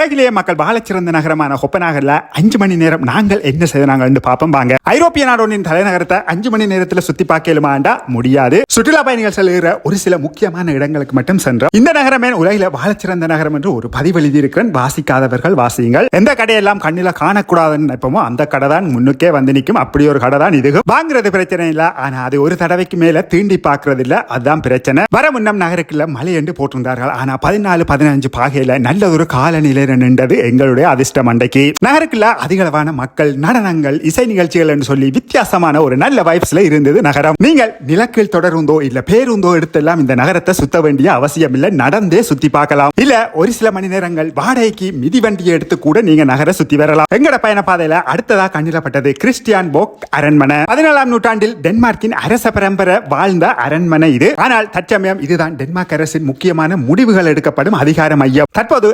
உலகிலேயே மக்கள் வாழச் சிறந்த நகரமான கொப்பனாகல 5 மணி நேரம் நாங்கள் என்ன செய்தாங்க பார்ப்போம் வாங்க. ஐரோப்பிய நாடொன்றின் தலைநகரத்தை 5 மணி நேரத்தில் சுத்தி பார்க்கலுமாண்டா முடியாது. சுற்றுலா பயணிகள் செல்கிற ஒரு சில முக்கியமான இடங்களுக்கு மட்டும் சென்றோம். இந்த நகரமே உலகில வாழச் சிறந்த நகரம் என்று ஒரு பதிவு எழுதியிருக்கிறேன். வாசிக்காதவர்கள் வாசியுங்கள். எந்த கடையெல்லாம் கண்ணில காணக்கூடாதுன்னு நினைப்போமோ அந்த கடை தான் முன்னுக்கே வந்து நிற்கும். அப்படி ஒரு கடை தான் இது. வாங்குறது பிரச்சனை இல்ல, ஆனா அது ஒரு தடவைக்கு மேல தீண்டி பார்க்கறது இல்ல, அதுதான் பிரச்சனை. வர முன்னம் நகருக்குள்ள மழை என்று போட்டிருந்தார்கள். ஆனா 14-15 பாகையில நல்ல ஒரு காலநிலை நின்றது எங்களுடைய அதிர்ஷ்டம். அண்டைக்கு நகருக்குள்ள அதிகளவான மக்கள், நடனங்கள், இசை நிகழ்ச்சிகள் என்று சொல்லி வித்தியாசமான ஒரு நல்ல வைப்ஸ்ல இருந்தது நகரம். நீங்கள் நிலக்கீழ் தொடருந்தோ இல்ல பேருந்தோ எடுத்தெல்லாம் இந்த நகரத்தை சுத்த வேண்டிய அவசியம் இல்ல, நடந்தே சுத்தி பார்க்கலாம். இல்ல ஒரு சில மணி நேரங்கள் வாடகைக்கு மிதிவண்டியை எடுத்து கூட நீங்க நகர சுத்தி வரலாம். எங்கட பயண பாதையில அடுத்ததா கண்ணிடப்பட்டது கிறிஸ்டியான் போக் அரண்மனை. 17ஆம் நூற்றாண்டில் டென்மார்க்கின் அரச பரம்பரை வாழ்ந்த அரண்மனை இது. ஆனால் தற்சமயம் இதுதான் டென்மார்க் அரசின் முக்கியமான முடிவுகள் எடுக்கப்படும் அதிகார மையம். தற்போது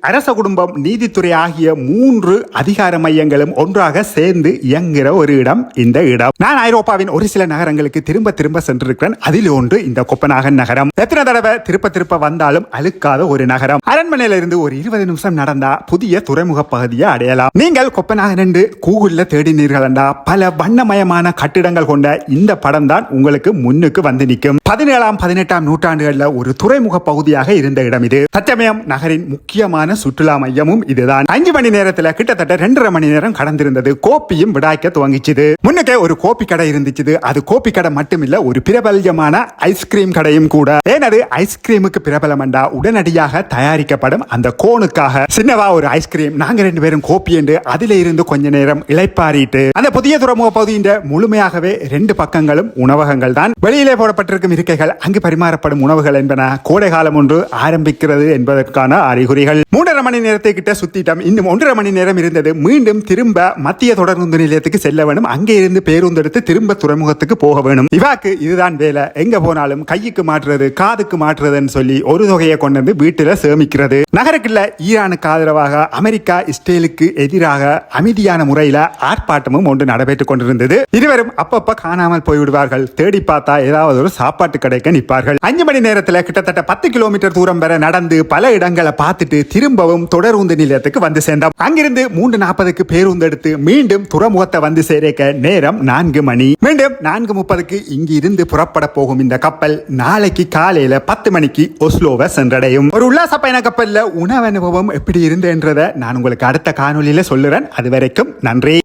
அரச குடும்பம், நீதித்துறை ஆகிய 3 அதிகார மையங்களும் ஒன்றாக சேர்ந்து இயங்குகிற ஒரு இடம் இந்த இடம். நான் ஐரோப்பாவின் ஒரு சில நகரங்களுக்கு திரும்ப சென்றிருக்கிறேன். அதில் ஒன்று இந்த கொப்பனாகன் நகரம். எத்தனை தடவை திருப்ப வந்தாலும் அழுக்காத ஒரு நகரம். அரண்மனையில இருந்து ஒரு 20 நிமிஷம் நடந்தா புதிய துறைமுக பகுதியை அடையலாம். நீங்கள் கொப்பனாகன் என்று கூகுள்ல தேடினீர்கள் என்றா பல வண்ணமயமான கட்டிடங்கள் கொண்ட இந்த படம் தான் உங்களுக்கு முன்னுக்கு வந்து நிற்கும். 17ஆம் 18ஆம் நூற்றாண்டுகளில் ஒரு துறைமுக பகுதியாக இருந்த இடம் இது. தற்சமயம் நகரின் முக்கியமான சுற்றுலா மையமும் இதுதான். 5 மணி நேரத்தில் கிட்டத்தட்ட 2.5 மணி நேரம் கடந்திருந்தது. கோப்பியும் விடாய்க்க துவங்கிச்சுது. முன்னுக்கே ஒரு கோப்பி கடை இருந்துச்சு. அது கோப்பி கடை மட்டும் இல்ல, ஒரு பிரபல்யமான ஐஸ்கிரீம் கடையும் கூட. ஏனது ஐஸ்கிரீமுக்கு பிரபலமண்டா உடனடியாக தயாரிக்கப்படும் அந்த கோனுக்காக சின்னவா ஒரு ஐஸ்கிரீம். நாங்க 2 பேரும் கோப்பி என்று அதில இருந்து கொஞ்ச நேரம் இளைப்பாரிட்டு அந்த புதிய துறைமுக பகுதியின் முழுமையாகவே 2 பக்கங்களும் உணவகங்கள் தான். வெளியிலே போடப்பட்டிருக்கும் இருக்கைகள் அங்கு பரிமாறப்படும் உணவுகள் என்பன. கோடை காலம் ஒன்று ஆரம்பிக்கிறது என்பதற்கான அறிகுறிகள். 3.5 மணி நேரத்தை கிட்ட சுத்திட்டோம். இன்னும் 1.5 மணி நேரம் இருந்தது. மீண்டும் திரும்ப மத்திய தொடருந்து நிலையத்துக்கு செல்ல வேண்டும். அங்கே இருந்து பேருந்து எடுத்து திரும்ப துறைமுகத்துக்கு போக வேணும். இவாக்கு இதுதான் வேலை. எங்க போனாலும் கைக்கு மாற்றுறது, காதுக்கு மாற்றுறதுன்னு சொல்லி ஒரு தொகையை கொண்டு வந்து வீட்டுல சேமிக்கிறது. நகருக்குள்ள ஈரானுக்கு ஆதரவாக அமெரிக்கா இஸ்ரேலுக்கு எதிராக அமைதியான முறையில ஆர்ப்பாட்டமும் ஒன்று நடைபெற்றுக் கொண்டிருந்தது. இருவரும் அப்பப்ப காணாமல் போய்விடுவார்கள். தேடி பார்த்தா ஏதாவது ஒரு சாப்பாட்டு கடைக்கு நிற்பார்கள். 5 மணி நேரத்தில் கிட்டத்தட்ட 10 கிலோமீட்டர் தூரம் வரை நடந்து பல இடங்களை பார்த்துட்டு திரும்பவும் தொடருந்து நிலையத்துக்கு வந்து சேர்ந்தோம். அங்கிருந்து 3:40க்கு பேருந்து எடுத்து மீண்டும் துறைமுகத்தை வந்து சேரக்க நேரம் 4 மணி. மீண்டும் 4:30க்கு இங்கு இருந்து புறப்பட போகும் இந்த கப்பல் நாளைக்கு காலையில 10 மணிக்கு ஒஸ்லோவை சென்றடையும். ஒரு உல்லாச பயண கப்பல்ல உணவு அனுபவம் எப்படி இருந்ததுன்றதை நான் உங்களுக்கு அடுத்த காணொலியில சொல்லுறேன். அது வரைக்கும் நன்றி.